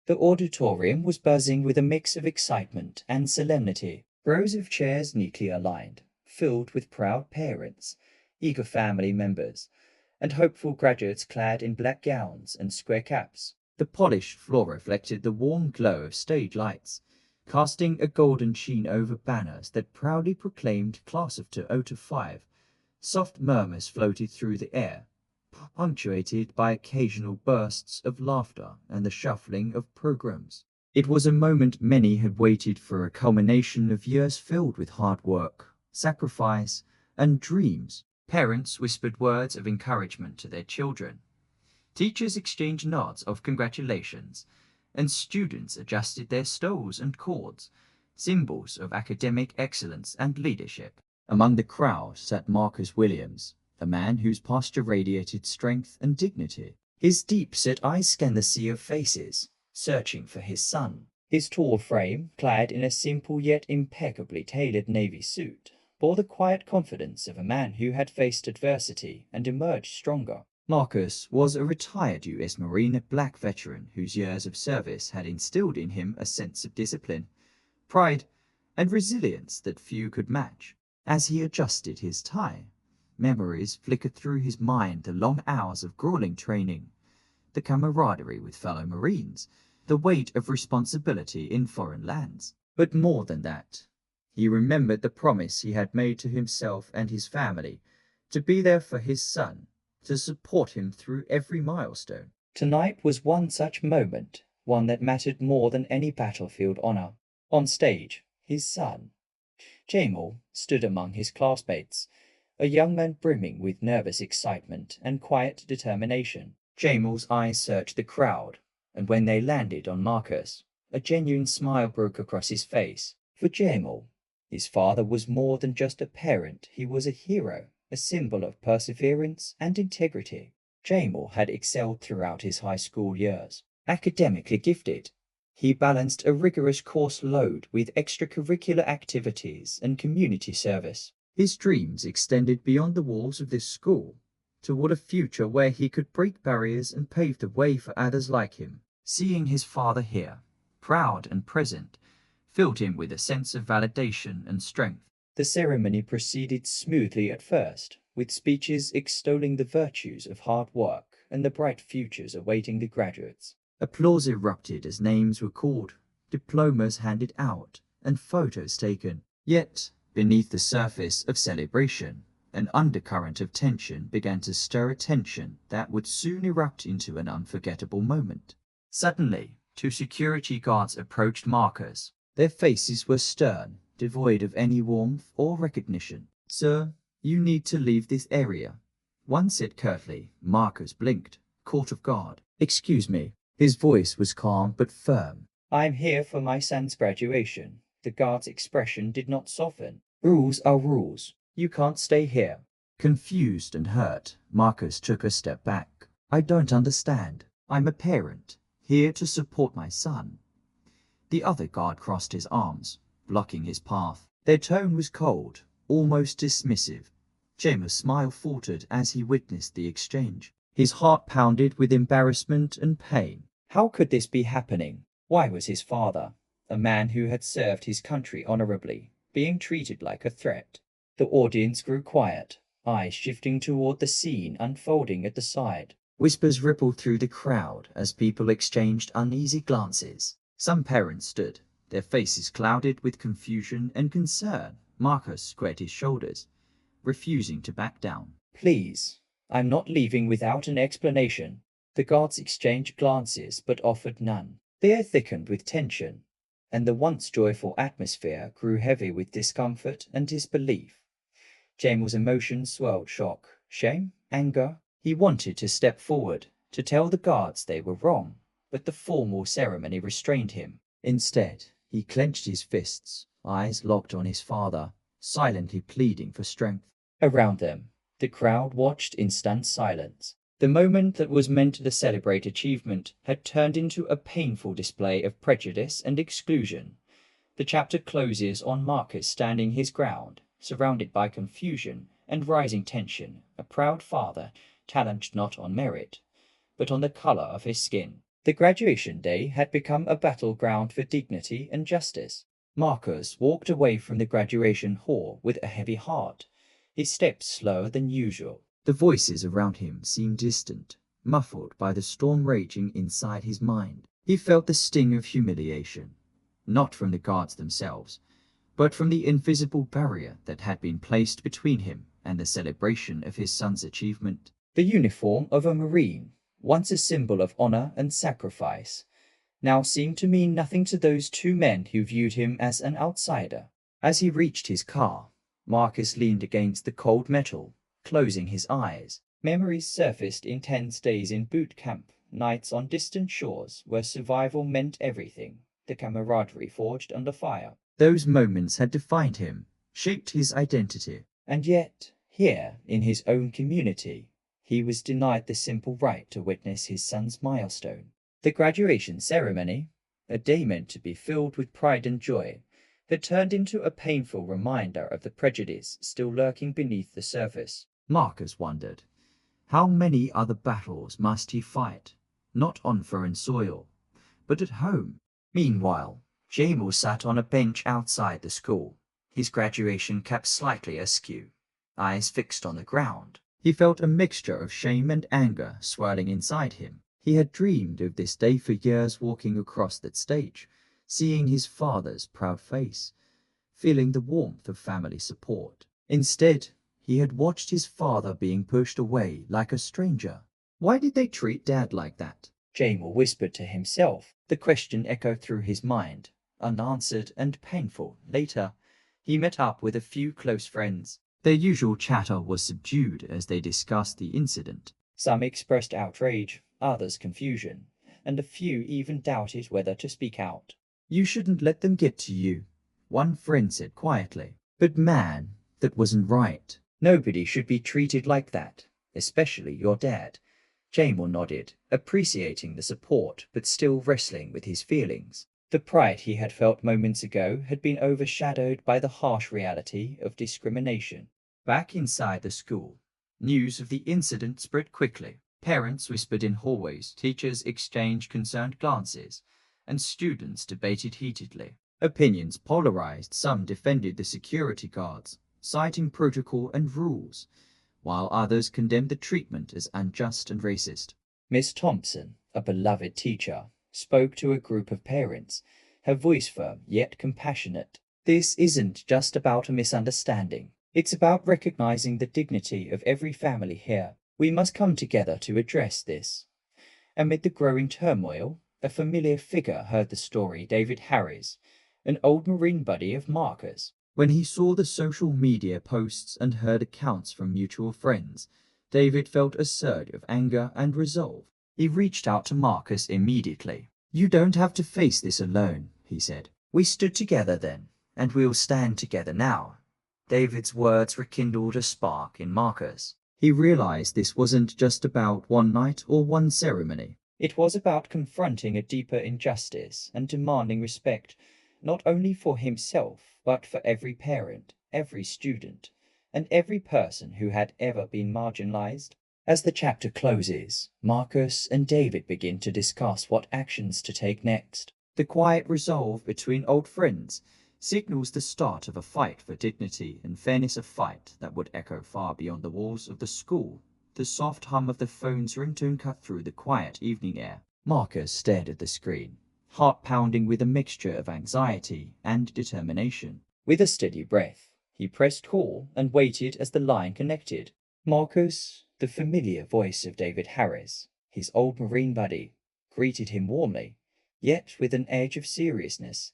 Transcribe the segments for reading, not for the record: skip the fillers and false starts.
The auditorium was buzzing with a mix of excitement and solemnity. Rows of chairs neatly aligned, filled with proud parents, eager family members, and hopeful graduates clad in black gowns and square caps. The polished floor reflected the warm glow of stage lights, casting a golden sheen over banners that proudly proclaimed Class of 2005. Soft murmurs floated through the air, punctuated by occasional bursts of laughter and the shuffling of programs. It was a moment many had waited for, a culmination of years filled with hard work, sacrifice, and dreams. Parents whispered words of encouragement to their children. Teachers exchanged nods of congratulations, and students adjusted their stoles and cords, symbols of academic excellence and leadership. Among the crowd sat Marcus Williams, a man whose posture radiated strength and dignity. His deep-set eyes scanned the sea of faces, searching for his son. His tall frame, clad in a simple yet impeccably tailored navy suit, bore the quiet confidence of a man who had faced adversity and emerged stronger. Marcus was a retired U.S. Marine, a black veteran whose years of service had instilled in him a sense of discipline, pride, and resilience that few could match. As he adjusted his tie, memories flickered through his mind, the long hours of grueling training, the camaraderie with fellow Marines, the weight of responsibility in foreign lands. But more than that, he remembered the promise he had made to himself and his family, to be there for his son, to support him through every milestone. Tonight was one such moment, one that mattered more than any battlefield honor. On stage, his son, Jamal, stood among his classmates, a young man brimming with nervous excitement and quiet determination. Jamal's eyes searched the crowd, and when they landed on Marcus, a genuine smile broke across his face. For Jamal, his father was more than just a parent, he was a hero, a symbol of perseverance and integrity. Jamal had excelled throughout his high school years. Academically gifted, he balanced a rigorous course load with extracurricular activities and community service. His dreams extended beyond the walls of this school, toward a future where he could break barriers and pave the way for others like him. Seeing his father here, proud and present, filled him with a sense of validation and strength. The ceremony proceeded smoothly at first, with speeches extolling the virtues of hard work and the bright futures awaiting the graduates. Applause erupted as names were called, diplomas handed out, and photos taken. Yet, beneath the surface of celebration, an undercurrent of tension began to stir, a tension that would soon erupt into an unforgettable moment. Suddenly, two security guards approached Marcus. Their faces were stern, devoid of any warmth or recognition. "Sir, you need to leave this area," one said curtly. Marcus blinked, caught off guard. "Excuse me." His voice was calm but firm. "I'm here for my son's graduation." The guard's expression did not soften. "Rules are rules. You can't stay here." Confused and hurt, Marcus took a step back. "I don't understand. I'm a parent, here to support my son." The other guard crossed his arms, blocking his path. Their tone was cold, almost dismissive. Jamal's smile faltered as he witnessed the exchange. His heart pounded with embarrassment and pain. How could this be happening? Why was his father, a man who had served his country honorably, being treated like a threat? The audience grew quiet, eyes shifting toward the scene unfolding at the side. Whispers rippled through the crowd as people exchanged uneasy glances. Some parents stood, their faces clouded with confusion and concern. Marcus squared his shoulders, refusing to back down. "Please, I'm not leaving without an explanation." The guards exchanged glances but offered none. The air thickened with tension, and the once joyful atmosphere grew heavy with discomfort and disbelief. Jamal's emotions swelled: shock, shame, anger. He wanted to step forward, to tell the guards they were wrong, but the formal ceremony restrained him. Instead, he clenched his fists, eyes locked on his father, silently pleading for strength. Around them, the crowd watched in stunned silence. The moment that was meant to celebrate achievement had turned into a painful display of prejudice and exclusion. The chapter closes on Marcus standing his ground, surrounded by confusion and rising tension, a proud father challenged not on merit, but on the color of his skin. The graduation day had become a battleground for dignity and justice. Marcus walked away from the graduation hall with a heavy heart, his steps slower than usual. The voices around him seemed distant, muffled by the storm raging inside his mind. He felt the sting of humiliation, not from the guards themselves, but from the invisible barrier that had been placed between him and the celebration of his son's achievement. The uniform of a Marine, once a symbol of honor and sacrifice, now seemed to mean nothing to those two men who viewed him as an outsider. As he reached his car, Marcus leaned against the cold metal, closing his eyes. Memories surfaced: intense days in boot camp, nights on distant shores where survival meant everything, the camaraderie forged under fire. Those moments had defined him, shaped his identity. And yet, here, in his own community, he was denied the simple right to witness his son's milestone. The graduation ceremony, a day meant to be filled with pride and joy, had turned into a painful reminder of the prejudice still lurking beneath the surface. Marcus wondered, how many other battles must he fight, not on foreign soil, but at home? Meanwhile, Jamel sat on a bench outside the school, his graduation cap slightly askew, eyes fixed on the ground. He felt a mixture of shame and anger swirling inside him. He had dreamed of this day for years, walking across that stage, seeing his father's proud face, feeling the warmth of family support. Instead, he had watched his father being pushed away like a stranger. Why did they treat Dad like that? Jamel whispered to himself. The question echoed through his mind, unanswered and painful. Later, he met up with a few close friends. Their usual chatter was subdued as they discussed the incident. Some expressed outrage, others confusion, and a few even doubted whether to speak out. "You shouldn't let them get to you," one friend said quietly. "But man, that wasn't right. Nobody should be treated like that, especially your dad." Jamel nodded, appreciating the support but still wrestling with his feelings. The pride he had felt moments ago had been overshadowed by the harsh reality of discrimination. Back inside the school, news of the incident spread quickly. Parents whispered in hallways, teachers exchanged concerned glances, and students debated heatedly. Opinions polarized. Some defended the security guards, citing protocol and rules, while others condemned the treatment as unjust and racist. Miss Thompson, a beloved teacher, spoke to a group of parents, her voice firm yet compassionate. "This isn't just about a misunderstanding. It's about recognizing the dignity of every family here. We must come together to address this." Amid the growing turmoil, a familiar figure heard the story: David Harris, an old Marine buddy of Marcus. When he saw the social media posts and heard accounts from mutual friends, David felt a surge of anger and resolve. He reached out to Marcus immediately. "You don't have to face this alone," he said. "We stood together then, and we'll stand together now." David's words rekindled a spark in Marcus. He realized this wasn't just about one night or one ceremony. It was about confronting a deeper injustice and demanding respect, not only for himself, but for every parent, every student, and every person who had ever been marginalized. As the chapter closes, Marcus and David begin to discuss what actions to take next. The quiet resolve between old friends signals the start of a fight for dignity and fairness, a fight that would echo far beyond the walls of the school. The soft hum of the phone's ringtone cut through the quiet evening air. Marcus stared at the screen, heart pounding with a mixture of anxiety and determination. With a steady breath, he pressed call and waited as the line connected. Marcus, the familiar voice of David Harris, his old Marine buddy, greeted him warmly, yet with an edge of seriousness.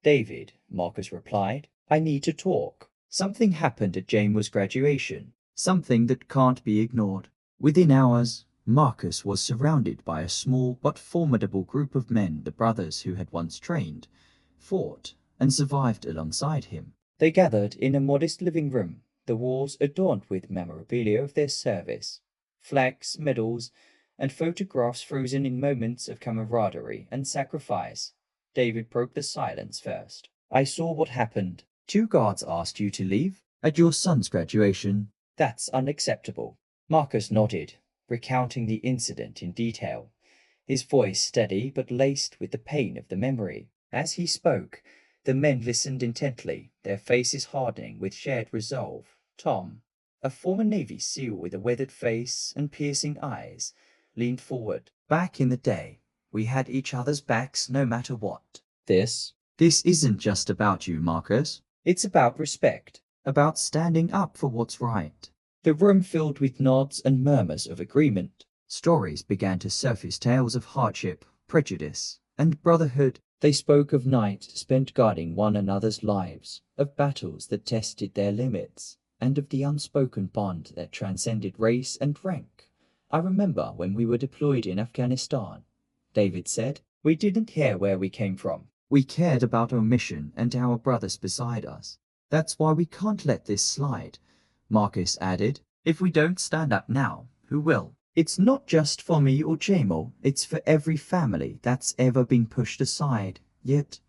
"David," Marcus replied, "I need to talk. Something happened at Jamel's graduation, something that can't be ignored." Within hours, Marcus was surrounded by a small but formidable group of men, the brothers who had once trained, fought, and survived alongside him. They gathered in a modest living room, the walls adorned with memorabilia of their service, flags, medals, and photographs frozen in moments of camaraderie and sacrifice. David broke the silence first. "I saw what happened. 2 guards asked you to leave at your son's graduation. That's unacceptable." Marcus nodded, recounting the incident in detail, his voice steady but laced with the pain of the memory. As he spoke, the men listened intently, their faces hardening with shared resolve. Tom, a former Navy SEAL with a weathered face and piercing eyes, leaned forward. Back in the day, we had each other's backs no matter what. This isn't just about you, Marcus. It's about respect, about standing up for what's right. The room filled with nods and murmurs of agreement. Stories began to surface, tales of hardship, prejudice, and brotherhood. They spoke of nights spent guarding one another's lives, of battles that tested their limits, and of the unspoken bond that transcended race and rank. I remember when we were deployed in Afghanistan, David said. We didn't care where we came from. We cared about our mission and our brothers beside us. That's why we can't let this slide, Marcus added. If we don't stand up now, who will? It's not just for me or Jamal, it's for every family that's ever been pushed aside. Yet,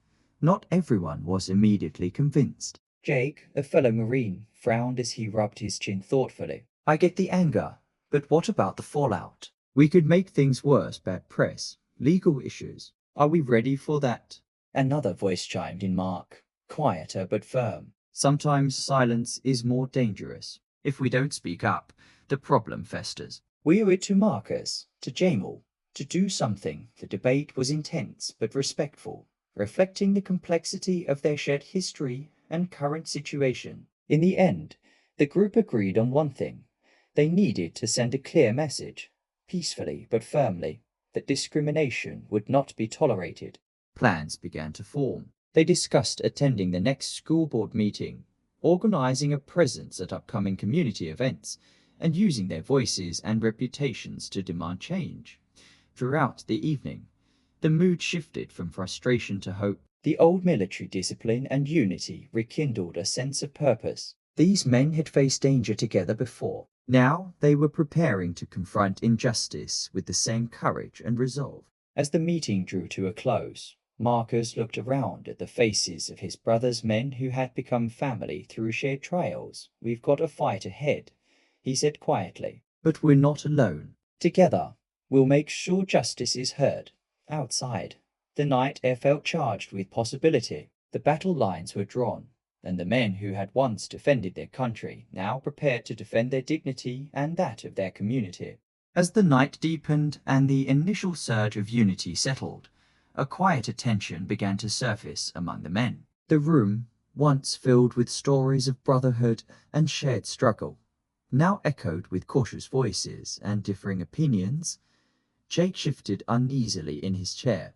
not everyone was immediately convinced. Jake, a fellow Marine, frowned as he rubbed his chin thoughtfully. I get the anger, but what about the fallout? We could make things worse, bad press, legal issues. Are we ready for that? Another voice chimed in, Mark, quieter but firm. Sometimes silence is more dangerous. If we don't speak up, the problem festers. We owe it to Marcus, to Jamal, to do something. The debate was intense but respectful, reflecting the complexity of their shared history and current situation. In the end, the group agreed on one thing. They needed to send a clear message, peacefully but firmly, that discrimination would not be tolerated. Plans began to form. They discussed attending the next school board meeting, organizing a presence at upcoming community events, and using their voices and reputations to demand change. Throughout the evening, the mood shifted from frustration to hope. The old military discipline and unity rekindled a sense of purpose. These men had faced danger together before. Now they were preparing to confront injustice with the same courage and resolve. As the meeting drew to a close, Marcus looked around at the faces of his brother's men who had become family through shared trials. We've got a fight ahead, he said quietly. But we're not alone. Together, we'll make sure justice is heard. Outside, the night air felt charged with possibility. The battle lines were drawn, and the men who had once defended their country now prepared to defend their dignity and that of their community. As the night deepened and the initial surge of unity settled, a quieter tension began to surface among the men. The room, once filled with stories of brotherhood and shared struggle, now echoed with cautious voices and differing opinions. Jake shifted uneasily in his chair,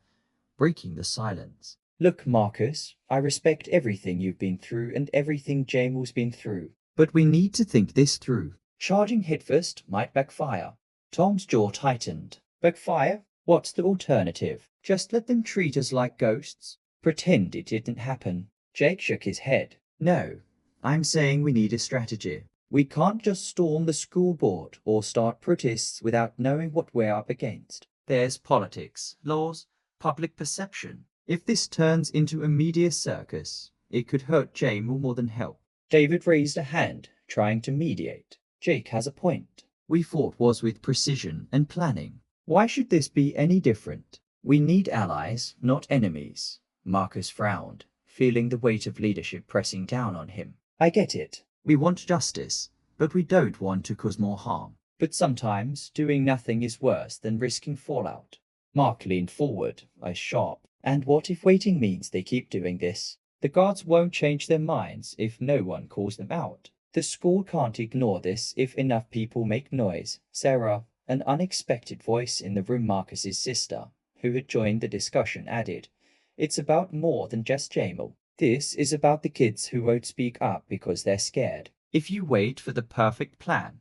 breaking the silence. Look, Marcus, I respect everything you've been through and everything Jamal's been through, but we need to think this through. Charging headfirst might backfire. Tom's jaw tightened. Backfire? What's the alternative? Just let them treat us like ghosts? Pretend it didn't happen? Jake shook his head. No, I'm saying we need a strategy. We can't just storm the school board or start protests without knowing what we're up against. There's politics, laws, public perception. If this turns into a media circus, it could hurt Jamal more than help. David raised a hand, trying to mediate. Jake has a point. We fought wars with precision and planning. Why should this be any different? We need allies, not enemies. Marcus frowned, feeling the weight of leadership pressing down on him. I get it. We want justice, but we don't want to cause more harm. But sometimes doing nothing is worse than risking fallout. Mark leaned forward, eyes sharp. And what if waiting means they keep doing this? The guards won't change their minds if no one calls them out. The school can't ignore this if enough people make noise. Sarah, an unexpected voice in the room, Marcus's sister, who had joined the discussion, added, It's about more than just Jamal. This is about the kids who won't speak up because they're scared. If you wait for the perfect plan,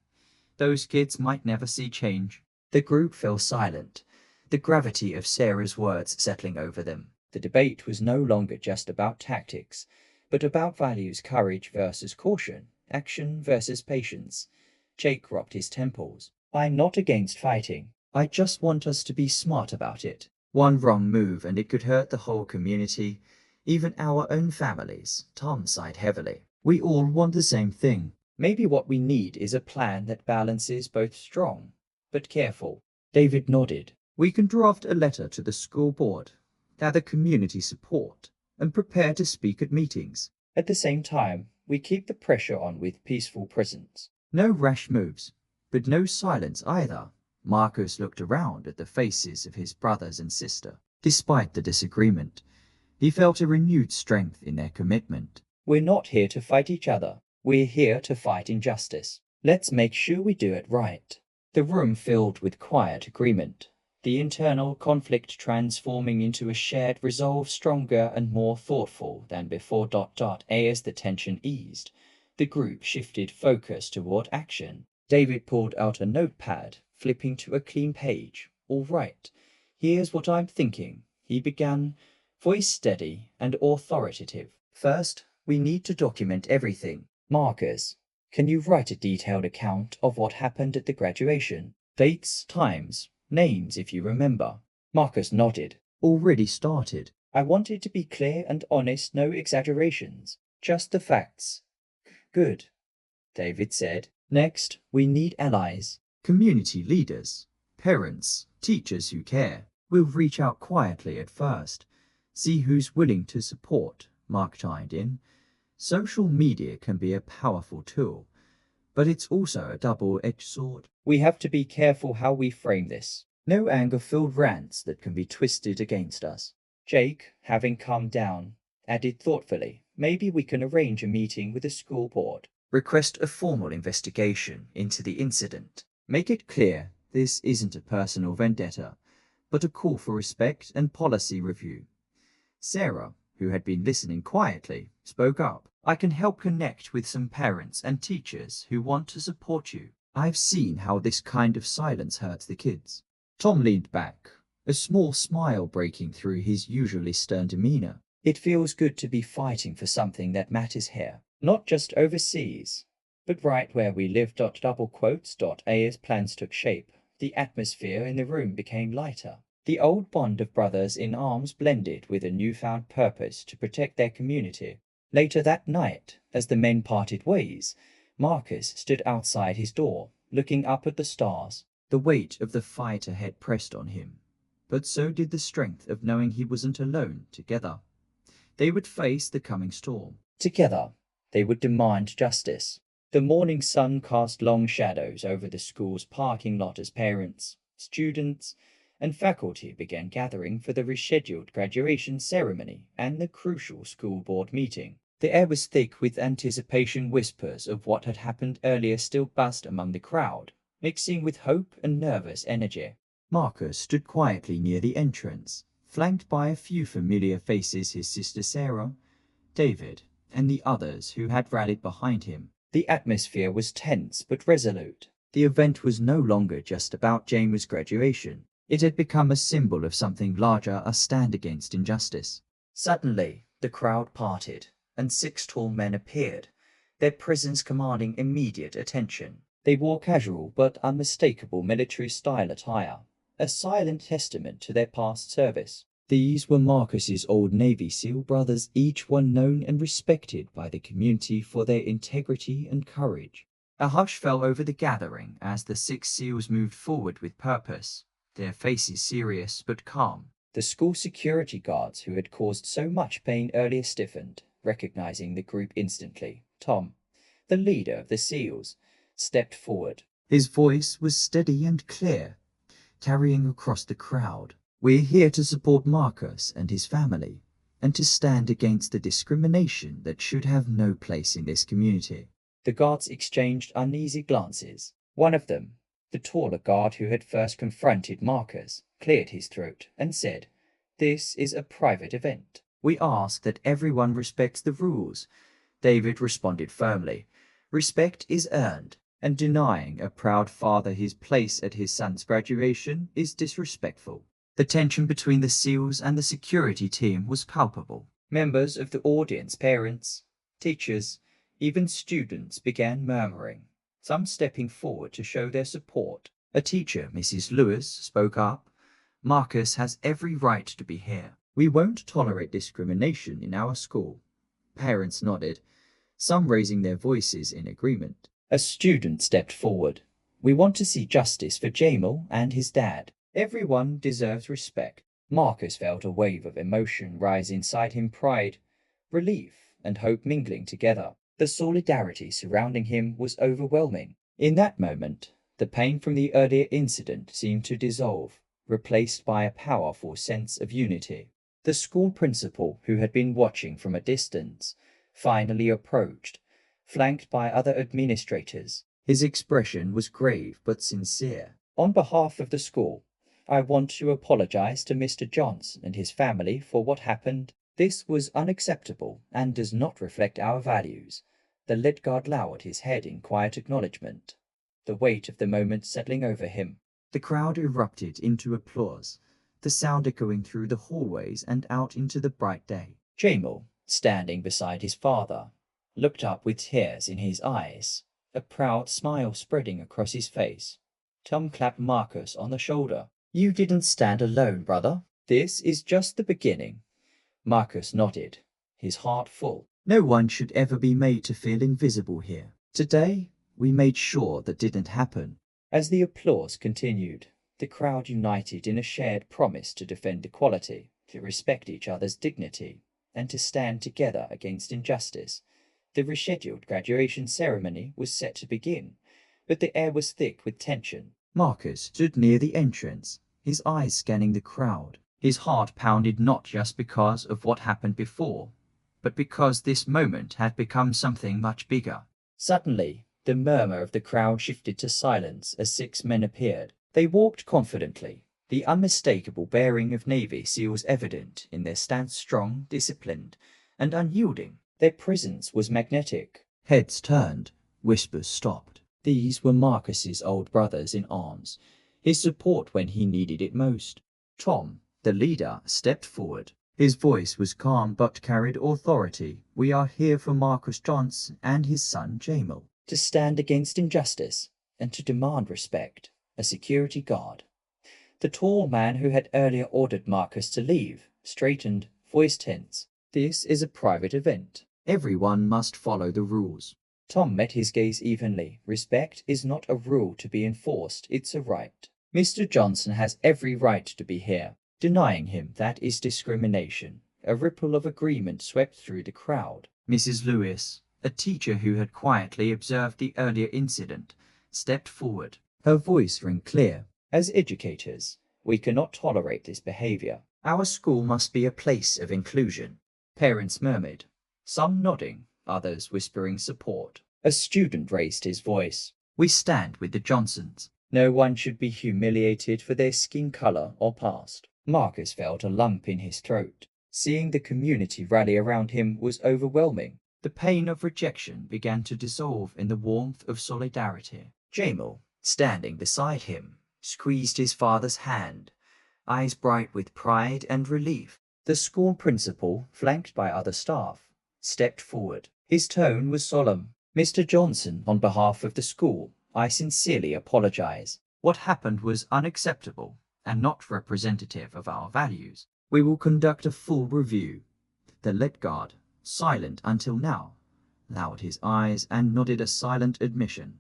those kids might never see change. The group fell silent, the gravity of Sarah's words settling over them. The debate was no longer just about tactics, but about values, courage versus caution, action versus patience. Jake rubbed his temples. I'm not against fighting. I just want us to be smart about it. One wrong move and it could hurt the whole community, even our own families. Tom sighed heavily. We all want the same thing. Maybe what we need is a plan that balances both strong but careful. David nodded. We can draft a letter to the school board, gather community support, and prepare to speak at meetings. At the same time, we keep the pressure on with peaceful presence. No rash moves, but no silence either. Marcus looked around at the faces of his brothers and sister. Despite the disagreement, he felt a renewed strength in their commitment. We're not here to fight each other. We're here to fight injustice. Let's make sure we do it right. The room filled with quiet agreement, the internal conflict transforming into a shared resolve stronger and more thoughtful than before. As the tension eased, the group shifted focus toward action. David pulled out a notepad, flipping to a clean page. All right, here's what I'm thinking, he began, voice steady and authoritative. First, we need to document everything. Marcus, can you write a detailed account of what happened at the graduation? Dates, times, names if you remember. Marcus nodded. Already started. I wanted to be clear and honest, no exaggerations. Just the facts. Good, David said. Next, we need allies. Community leaders, parents, teachers who care. We'll reach out quietly at first. See who's willing to support, Mark chimed in. Social media can be a powerful tool, but it's also a double-edged sword. We have to be careful how we frame this. No anger-filled rants that can be twisted against us. Jake, having calmed down, added thoughtfully, maybe we can arrange a meeting with the school board. Request a formal investigation into the incident. Make it clear this isn't a personal vendetta, but a call for respect and policy review. Sarah, who had been listening quietly, spoke up. I can help connect with some parents and teachers who want to support you. I've seen how this kind of silence hurts the kids. Tom leaned back, a small smile breaking through his usually stern demeanor. It feels good to be fighting for something that matters here, not just overseas, but right where we live. Double quotes. As plans took shape, the atmosphere in the room became lighter. The old bond of brothers in arms blended with a newfound purpose to protect their community. Later that night, as the men parted ways, Marcus stood outside his door, looking up at the stars. The weight of the fight ahead pressed on him, but so did the strength of knowing he wasn't alone. Together, they would face the coming storm. Together, they would demand justice. The morning sun cast long shadows over the school's parking lot as parents, students, and faculty began gathering for the rescheduled graduation ceremony and the crucial school board meeting. The air was thick with anticipation. Whispers of what had happened earlier still buzzed among the crowd, mixing with hope and nervous energy. Marcus stood quietly near the entrance, flanked by a few familiar faces: his sister Sarah, David, and the others who had rallied behind him. The atmosphere was tense but resolute. The event was no longer just about James' graduation. It had become a symbol of something larger, a stand against injustice. Suddenly, the crowd parted, and 6 tall men appeared, their presence commanding immediate attention. They wore casual but unmistakable military-style attire, a silent testament to their past service. These were Marcus's old Navy SEAL brothers, each one known and respected by the community for their integrity and courage. A hush fell over the gathering as the 6 SEALs moved forward with purpose, their faces serious but calm. The school security guards who had caused so much pain earlier stiffened, recognizing the group instantly. Tom, the leader of the SEALs, stepped forward. His voice was steady and clear, carrying across the crowd. We're here to support Marcus and his family, and to stand against the discrimination that should have no place in this community. The guards exchanged uneasy glances. One of them, the taller guard who had first confronted Marcus, cleared his throat and said, "This is a private event. We ask that everyone respects the rules." David responded firmly. Respect is earned, and denying a proud father his place at his son's graduation is disrespectful. The tension between the SEALs and the security team was palpable. Members of the audience, parents, teachers, even students began murmuring, some stepping forward to show their support. A teacher, Mrs. Lewis, spoke up. "Marcus has every right to be here. We won't tolerate discrimination in our school." Parents nodded, some raising their voices in agreement. A student stepped forward. "We want to see justice for Jamal and his dad." Everyone deserves respect. Marcus felt a wave of emotion rise inside him, pride, relief, and hope mingling together. The solidarity surrounding him was overwhelming. In that moment, the pain from the earlier incident seemed to dissolve, replaced by a powerful sense of unity. The school principal, who had been watching from a distance, finally approached, flanked by other administrators. His expression was grave but sincere. On behalf of the school, I want to apologize to Mr. Johnson and his family for what happened. This was unacceptable and does not reflect our values. The lead guard lowered his head in quiet acknowledgement, the weight of the moment settling over him. The crowd erupted into applause, the sound echoing through the hallways and out into the bright day. Jamal, standing beside his father, looked up with tears in his eyes, a proud smile spreading across his face. Tom clapped Marcus on the shoulder. You didn't stand alone, brother. This is just the beginning. Marcus nodded, his heart full. No one should ever be made to feel invisible here. Today, we made sure that didn't happen. As the applause continued, the crowd united in a shared promise to defend equality, to respect each other's dignity, and to stand together against injustice. The rescheduled graduation ceremony was set to begin, but the air was thick with tension. Marcus stood near the entrance, his eyes scanning the crowd. His heart pounded not just because of what happened before, but because this moment had become something much bigger. Suddenly, the murmur of the crowd shifted to silence as 6 men appeared. They walked confidently, the unmistakable bearing of Navy SEALs evident in their stance, strong, disciplined, and unyielding. Their presence was magnetic. Heads turned, whispers stopped. These were Marcus's old brothers in arms, his support when he needed it most. Tom, the leader, stepped forward. His voice was calm but carried authority. We are here for Marcus Johnson and his son Jamal, to stand against injustice and to demand respect. A security guard. The tall man who had earlier ordered Marcus to leave straightened, voice tense. This is a private event. Everyone must follow the rules. Tom met his gaze evenly. Respect is not a rule to be enforced, it's a right. Mr. Johnson has every right to be here. Denying him that is discrimination. A ripple of agreement swept through the crowd. Mrs. Lewis, a teacher who had quietly observed the earlier incident, stepped forward. Her voice rang clear. As educators, we cannot tolerate this behavior. Our school must be a place of inclusion. Parents murmured, some nodding, others whispering support. A student raised his voice. We stand with the Johnsons. No one should be humiliated for their skin color or past. Marcus felt a lump in his throat. Seeing the community rally around him was overwhelming. The pain of rejection began to dissolve in the warmth of solidarity. Jamal, standing beside him, squeezed his father's hand, eyes bright with pride and relief. The school principal, flanked by other staff, stepped forward. His tone was solemn. Mr. Johnson, on behalf of the school, I sincerely apologize. What happened was unacceptable and not representative of our values. We will conduct a full review. The lead guard, silent until now, lowered his eyes and nodded a silent admission.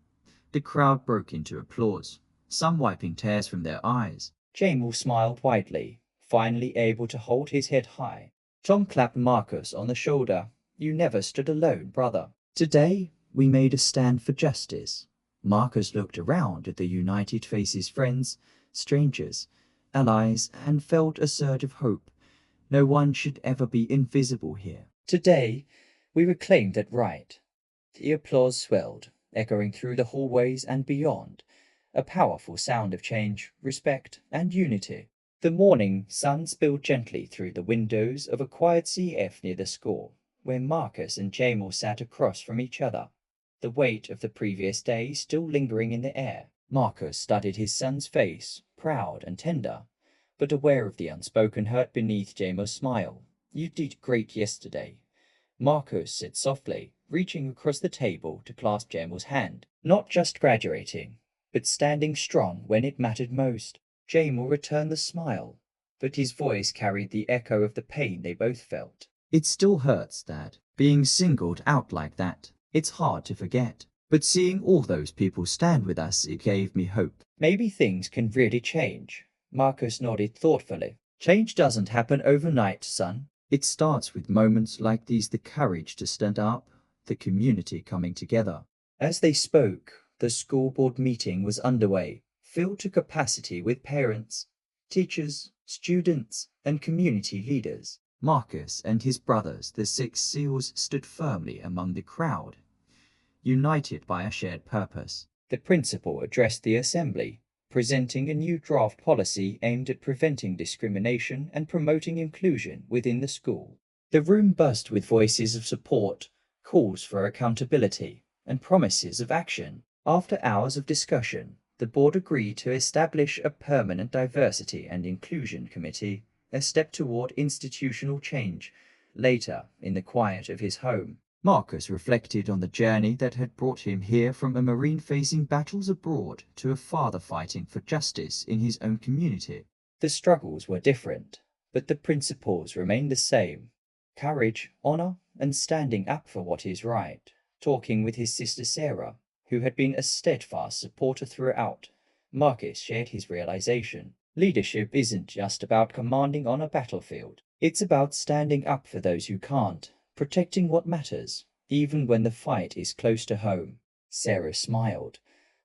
The crowd broke into applause, some wiping tears from their eyes. Jamal smiled widely, finally able to hold his head high. Tom clapped Marcus on the shoulder. You never stood alone, brother. Today, we made a stand for justice. Marcus looked around at the united faces, friends, strangers, allies, and felt a surge of hope. No one should ever be invisible here. Today, we reclaimed that right. The applause swelled, echoing through the hallways and beyond, a powerful sound of change, respect, and unity. The morning sun spilled gently through the windows of a quiet CF near the school, where Marcus and Jamal sat across from each other, the weight of the previous day still lingering in the air. Marcus studied his son's face, proud and tender, but aware of the unspoken hurt beneath Jamal's smile. You did great yesterday, Marcus said softly, reaching across the table to clasp Jamal's hand. Not just graduating, but standing strong when it mattered most. Jamal returned the smile, but his voice carried the echo of the pain they both felt. It still hurts, Dad, being singled out like that. It's hard to forget. But seeing all those people stand with us, it gave me hope. Maybe things can really change. Marcus nodded thoughtfully. Change doesn't happen overnight, son. It starts with moments like these, the courage to stand up, the community coming together. As they spoke, the school board meeting was underway, filled to capacity with parents, teachers, students, and community leaders. Marcus and his brothers, the six seals, stood firmly among the crowd, united by a shared purpose. The principal addressed the assembly, presenting a new draft policy aimed at preventing discrimination and promoting inclusion within the school. The room buzzed with voices of support, calls for accountability, and promises of action. After hours of discussion, the board agreed to establish a permanent diversity and inclusion committee, a step toward institutional change. Later, in the quiet of his home, Marcus reflected on the journey that had brought him here, from a Marine facing battles abroad to a father fighting for justice in his own community. The struggles were different, but the principles remained the same: courage, honor, and standing up for what is right. Talking with his sister Sarah, who had been a steadfast supporter throughout, Marcus shared his realization. Leadership isn't just about commanding on a battlefield. It's about standing up for those who can't, protecting what matters, even when the fight is close to home. Sarah smiled,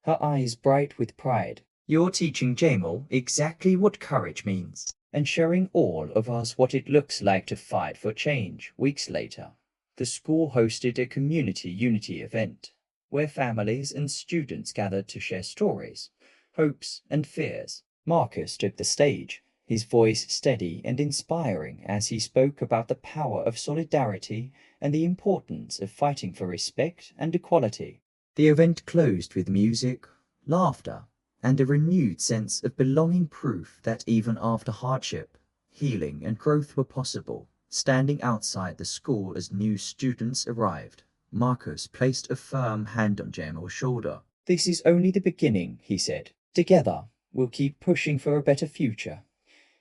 her eyes bright with pride. You're teaching Jamal exactly what courage means, and showing all of us what it looks like to fight for change. Weeks later, the school hosted a community unity event, where families and students gathered to share stories, hopes, and fears. Marcus took the stage, his voice steady and inspiring as he spoke about the power of solidarity and the importance of fighting for respect and equality. The event closed with music, laughter, and a renewed sense of belonging, proof that even after hardship, healing and growth were possible. Standing outside the school as new students arrived, Marcus placed a firm hand on Jamal's shoulder. This is only the beginning, he said. Together, we'll keep pushing for a better future.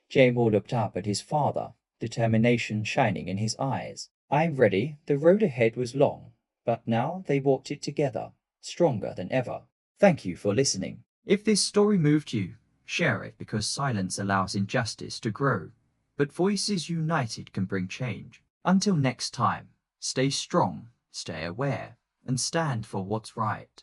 Jamal looked up at his father, determination shining in his eyes. I'm ready. The road ahead was long, but now they walked it together, stronger than ever. Thank you for listening. If this story moved you, share it, because silence allows injustice to grow, but voices united can bring change. Until next time, stay strong, stay aware, and stand for what's right.